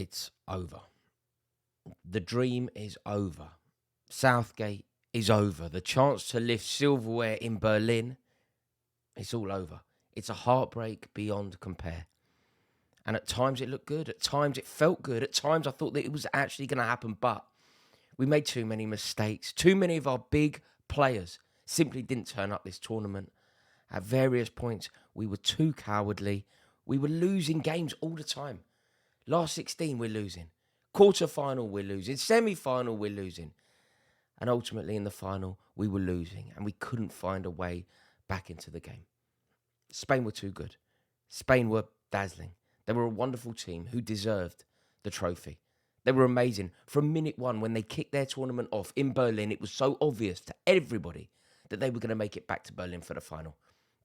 It's over. The dream is over. Southgate is over. The chance to lift silverware in Berlin, it's all over. It's a heartbreak beyond compare. And at times it looked good. At times it felt good. At times I thought that it was actually going to happen. But we made too many mistakes. Too many of our big players simply didn't turn up this tournament. At various points, we were too cowardly. We were losing games all the time. Last 16, we're losing. Quarter-final, we're losing. Semi-final, we're losing. And ultimately, in the final, we were losing. And we couldn't find a way back into the game. Spain were too good. Spain were dazzling. They were a wonderful team who deserved the trophy. They were amazing. From minute one, when they kicked their tournament off in Berlin, it was so obvious to everybody that they were going to make it back to Berlin for the final.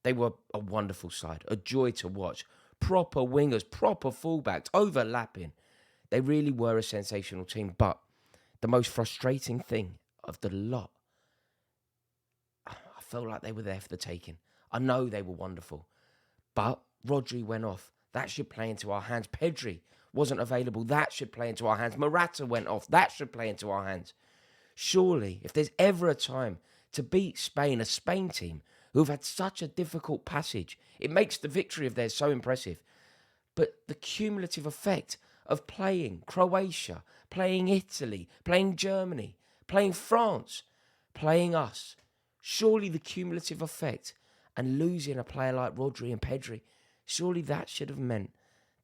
They were a wonderful side, a joy to watch. Proper wingers, proper fullbacks, overlapping. They really were a sensational team. But the most frustrating thing of the lot, I felt like they were there for the taking. I know they were wonderful. But Rodri went off. That should play into our hands. Pedri wasn't available. That should play into our hands. Morata went off. That should play into our hands. Surely, if there's ever a time to beat Spain, a Spain team who've had such a difficult passage, it makes the victory of theirs so impressive. But the cumulative effect of playing Croatia, playing Italy, playing Germany, playing France, playing us, surely the cumulative effect and losing a player like Rodri and Pedri, surely that should have meant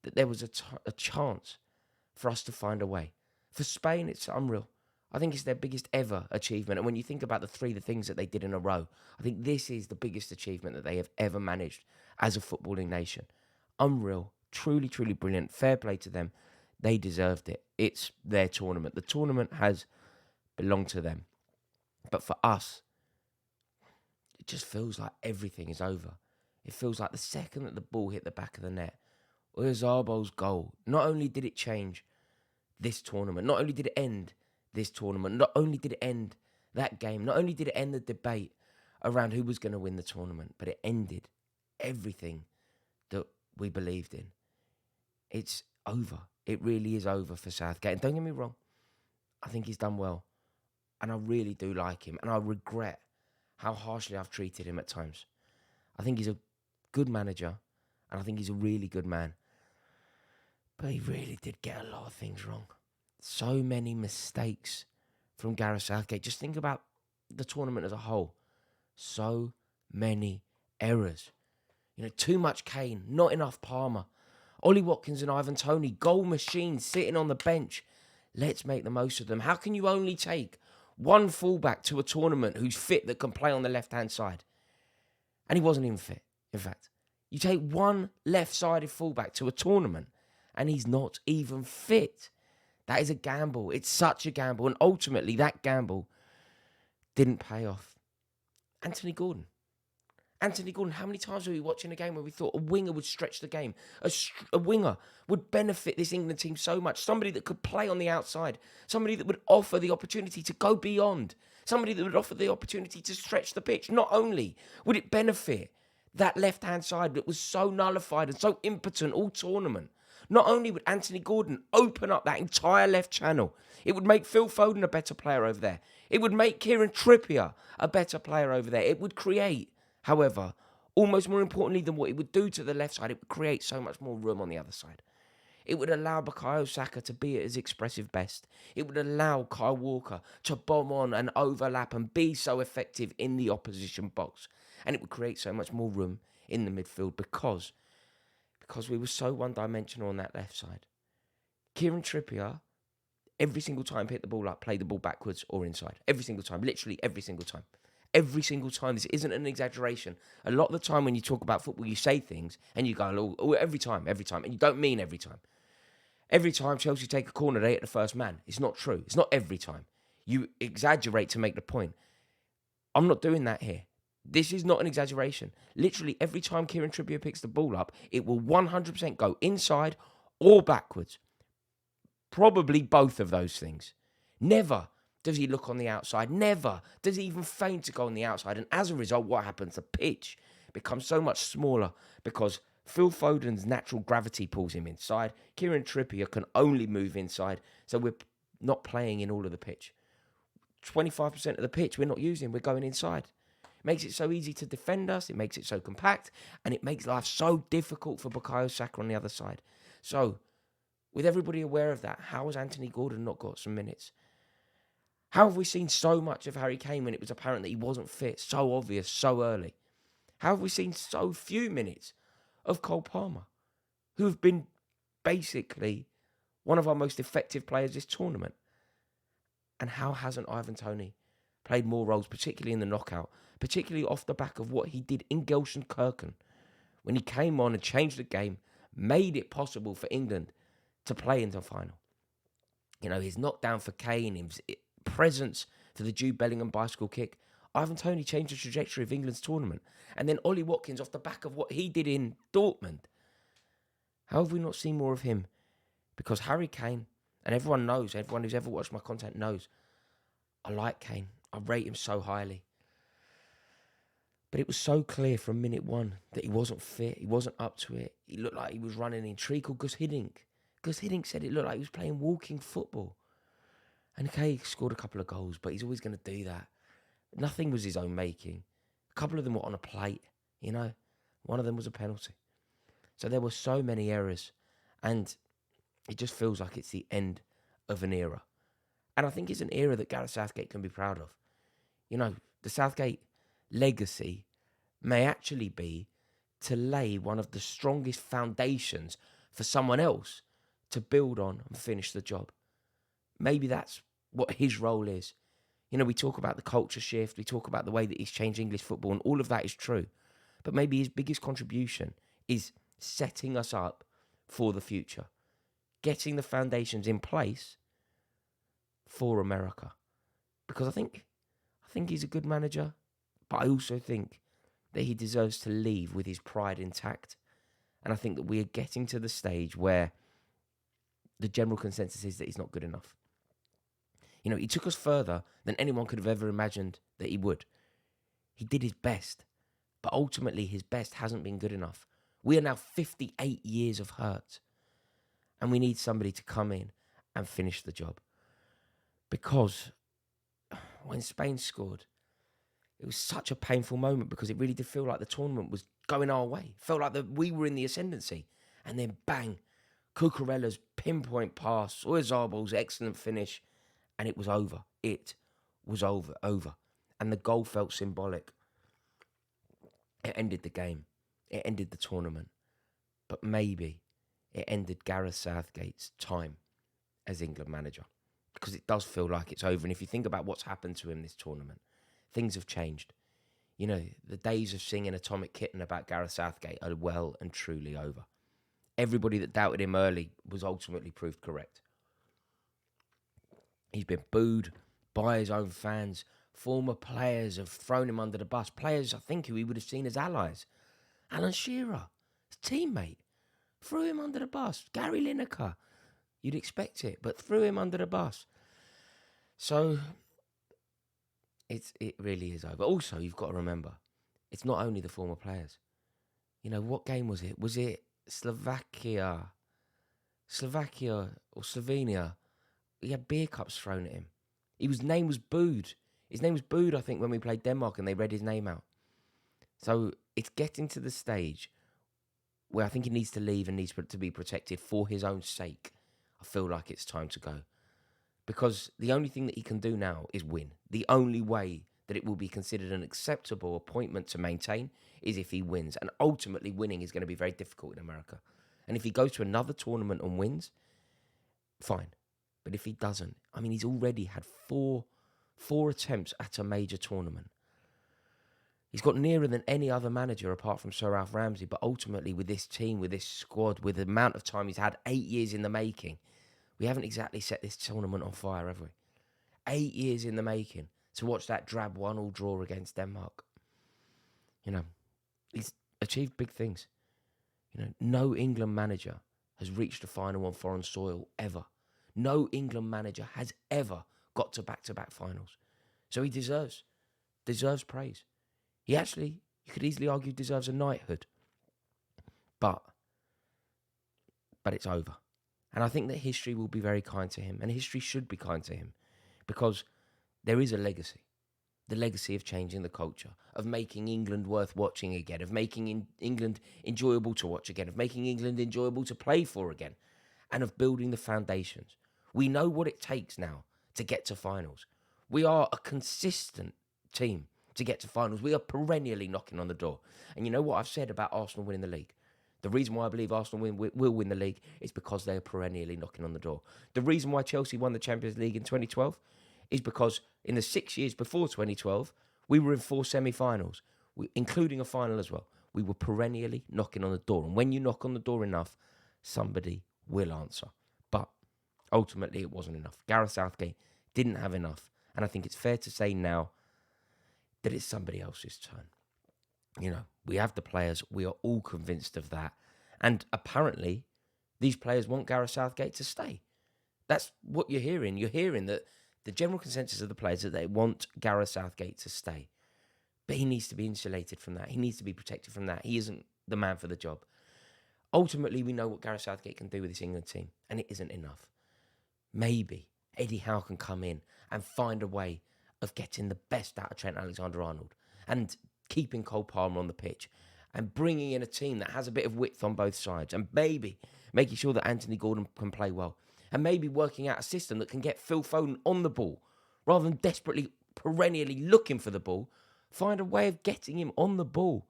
that there was a chance for us to find a way. For Spain, it's unreal. I think it's their biggest ever achievement. And when you think about the things that they did in a row, I think this is the biggest achievement that they have ever managed as a footballing nation. Unreal. Truly, truly brilliant. Fair play to them. They deserved it. It's their tournament. The tournament has belonged to them. But for us, it just feels like everything is over. It feels like the second that the ball hit the back of the net, Oyarzabal's goal, not only did it change this tournament, not only did it end this tournament, not only did it end that game, not only did it end the debate around who was going to win the tournament, but it ended everything that we believed in. It's over. It really is over for Southgate. And don't get me wrong, I think he's done well. And I really do like him. And I regret how harshly I've treated him at times. I think he's a good manager. And I think he's a really good man. But he really did get a lot of things wrong. So many mistakes from Gareth Southgate. Just think about the tournament as a whole. So many errors. Too much Kane, not enough Palmer. Ollie Watkins and Ivan Toney, goal machines sitting on the bench. Let's make the most of them. How can you only take one fullback to a tournament who's fit that can play on the left-hand side? And he wasn't even fit, in fact. You take one left-sided fullback to a tournament and he's not even fit. That is a gamble. It's such a gamble. And ultimately, that gamble didn't pay off. Anthony Gordon, how many times were we watching a game where we thought a winger would stretch the game? A winger would benefit this England team so much. Somebody that could play on the outside. Somebody that would offer the opportunity to go beyond. Somebody that would offer the opportunity to stretch the pitch. Not only would it benefit that left-hand side that was so nullified and so impotent all tournament, not only would Anthony Gordon open up that entire left channel, it would make Phil Foden a better player over there. It would make Kieran Trippier a better player over there. It would create, however, almost more importantly than what it would do to the left side, it would create so much more room on the other side. It would allow Bukayo Saka to be at his expressive best. It would allow Kyle Walker to bomb on and overlap and be so effective in the opposition box. And it would create so much more room in the midfield because we were so one-dimensional on that left side. Kieran Trippier, every single time hit the ball up, play the ball backwards or inside. Every single time, literally every single time. Every single time. This isn't an exaggeration. A lot of the time when you talk about football, you say things and you go, oh, every time. And you don't mean every time. Every time Chelsea take a corner, they hit the first man. It's not true. It's not every time. You exaggerate to make the point. I'm not doing that here. This is not an exaggeration. Literally, every time Kieran Trippier picks the ball up, it will 100% go inside or backwards. Probably both of those things. Never does he look on the outside. Never does he even feign to go on the outside. And as a result, what happens? The pitch becomes so much smaller because Phil Foden's natural gravity pulls him inside. Kieran Trippier can only move inside. So we're not playing in all of the pitch. 25% of the pitch we're not using. We're going inside. It makes it so easy to defend us. It makes it so compact. And it makes life so difficult for Bukayo Saka on the other side. So, with everybody aware of that, how has Anthony Gordon not got some minutes? How have we seen so much of Harry Kane when it was apparent that he wasn't fit, so obvious, so early? How have we seen so few minutes of Cole Palmer, who have been basically one of our most effective players this tournament? And how hasn't Ivan Toney played more roles, particularly in the knockout, particularly off the back of what he did in Gelsenkirchen, when he came on and changed the game, made it possible for England to play in the final? You know, his knockdown for Kane, his presence for the Jude Bellingham bicycle kick. Ivan Toney changed the trajectory of England's tournament. And then Ollie Watkins off the back of what he did in Dortmund. How have we not seen more of him? Because Harry Kane, and everyone knows, everyone who's ever watched my content knows, I like Kane. I rate him so highly. But it was so clear from minute one that he wasn't fit. He wasn't up to it. He looked like he was running in treacle. Gus Hiddink said it looked like he was playing walking football. And okay, he scored a couple of goals, but he's always going to do that. Nothing was his own making. A couple of them were on a plate, you know. One of them was a penalty. So there were so many errors. And it just feels like it's the end of an era. And I think it's an era that Gareth Southgate can be proud of. You know, the Southgate legacy may actually be to lay one of the strongest foundations for someone else to build on and finish the job. Maybe that's what his role is. You know, we talk about the culture shift, we talk about the way that he's changed English football, and all of that is true. But maybe his biggest contribution is setting us up for the future, getting the foundations in place for America. Because I think he's a good manager, but I also think that he deserves to leave with his pride intact. And I think that we are getting to the stage where the general consensus is that he's not good enough. You know, he took us further than anyone could have ever imagined that he would. He did his best, but ultimately his best hasn't been good enough. We are now 58 years of hurt, and we need somebody to come in and finish the job. Because when Spain scored, it was such a painful moment because it really did feel like the tournament was going our way. It felt like that we were in the ascendancy. And then bang, Cucurella's pinpoint pass, Oyarzabal's excellent finish, and it was over. It was over. And the goal felt symbolic. It ended the game. It ended the tournament. But maybe it ended Gareth Southgate's time as England manager. Because it does feel like it's over. And if you think about what's happened to him this tournament, things have changed. You know, the days of singing Atomic Kitten about Gareth Southgate are well and truly over. Everybody that doubted him early was ultimately proved correct. He's been booed by his own fans. Former players have thrown him under the bus. Players, I think, who he would have seen as allies. Alan Shearer, his teammate, threw him under the bus. Gary Lineker, you'd expect it, but threw him under the bus. So, it really is over. Also, you've got to remember, it's not only the former players. You know, what game was it? Was it Slovakia or Slovenia? He had beer cups thrown at him. His name was booed. His name was booed, I think, when we played Denmark and they read his name out. So it's getting to the stage where I think he needs to leave and needs to be protected for his own sake. I feel like it's time to go. Because the only thing that he can do now is win. The only way that it will be considered an acceptable appointment to maintain is if he wins. And ultimately, winning is going to be very difficult in America. And if he goes to another tournament and wins, fine. But if he doesn't, I mean, he's already had four attempts at a major tournament. He's got nearer than any other manager apart from Sir Ralph Ramsey. But ultimately, with this team, with this squad, with the amount of time he's had, 8 years in the making, we haven't exactly set this tournament on fire, have we? 8 years in the making to watch that drab 1-1 draw against Denmark. You know, he's achieved big things. You know, no England manager has reached a final on foreign soil ever. No England manager has ever got to back-to-back finals. So he deserves praise. He actually, you could easily argue, deserves a knighthood. But it's over. And I think that history will be very kind to him, and history should be kind to him, because there is a legacy. The legacy of changing the culture, of making England worth watching again, of making England enjoyable to watch again, of making England enjoyable to play for again, and of building the foundations. We know what it takes now to get to finals. We are a consistent team to get to finals. We are perennially knocking on the door. And you know what I've said about Arsenal winning the league? The reason why I believe Arsenal will win the league is because they are perennially knocking on the door. The reason why Chelsea won the Champions League in 2012 is because in the 6 years before 2012, we were in 4 semi-finals, including a final as well. We were perennially knocking on the door. And when you knock on the door enough, somebody will answer. But ultimately, it wasn't enough. Gareth Southgate didn't have enough. And I think it's fair to say now that it's somebody else's turn. You know, we have the players. We are all convinced of that. And apparently, these players want Gareth Southgate to stay. That's what you're hearing. You're hearing that the general consensus of the players is that they want Gareth Southgate to stay. But he needs to be insulated from that. He needs to be protected from that. He isn't the man for the job. Ultimately, we know what Gareth Southgate can do with this England team, and it isn't enough. Maybe Eddie Howe can come in and find a way of getting the best out of Trent Alexander-Arnold and keeping Cole Palmer on the pitch and bringing in a team that has a bit of width on both sides, and maybe making sure that Anthony Gordon can play well, and maybe working out a system that can get Phil Foden on the ball rather than desperately, perennially looking for the ball. Find a way of getting him on the ball.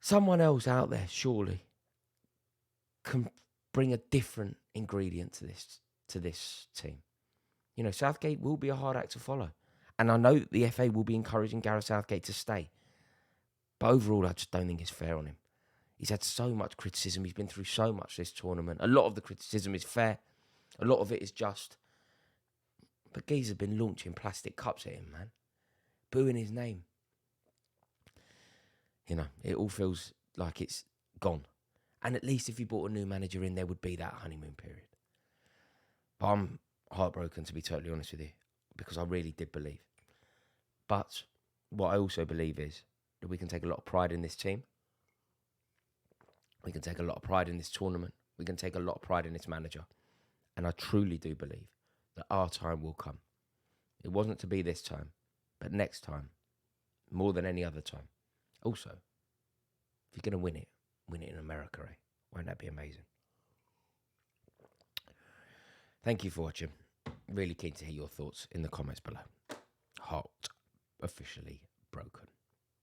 Someone else out there, surely, can bring a different ingredient to this team. You know, Southgate will be a hard act to follow. And I know that the FA will be encouraging Gareth Southgate to stay. But overall, I just don't think it's fair on him. He's had so much criticism. He's been through so much this tournament. A lot of the criticism is fair. A lot of it is just. But Geese have been launching plastic cups at him, man. Booing his name. You know, it all feels like it's gone. And at least if you brought a new manager in, there would be that honeymoon period. But I'm heartbroken, to be totally honest with you, because I really did believe. But what I also believe is that we can take a lot of pride in this team. We can take a lot of pride in this tournament. We can take a lot of pride in this manager. And I truly do believe that our time will come. It wasn't to be this time, but next time, more than any other time. Also, if you're going to win it in America, eh? Won't that be amazing? Thank you for watching. Really keen to hear your thoughts in the comments below. Heart officially broken.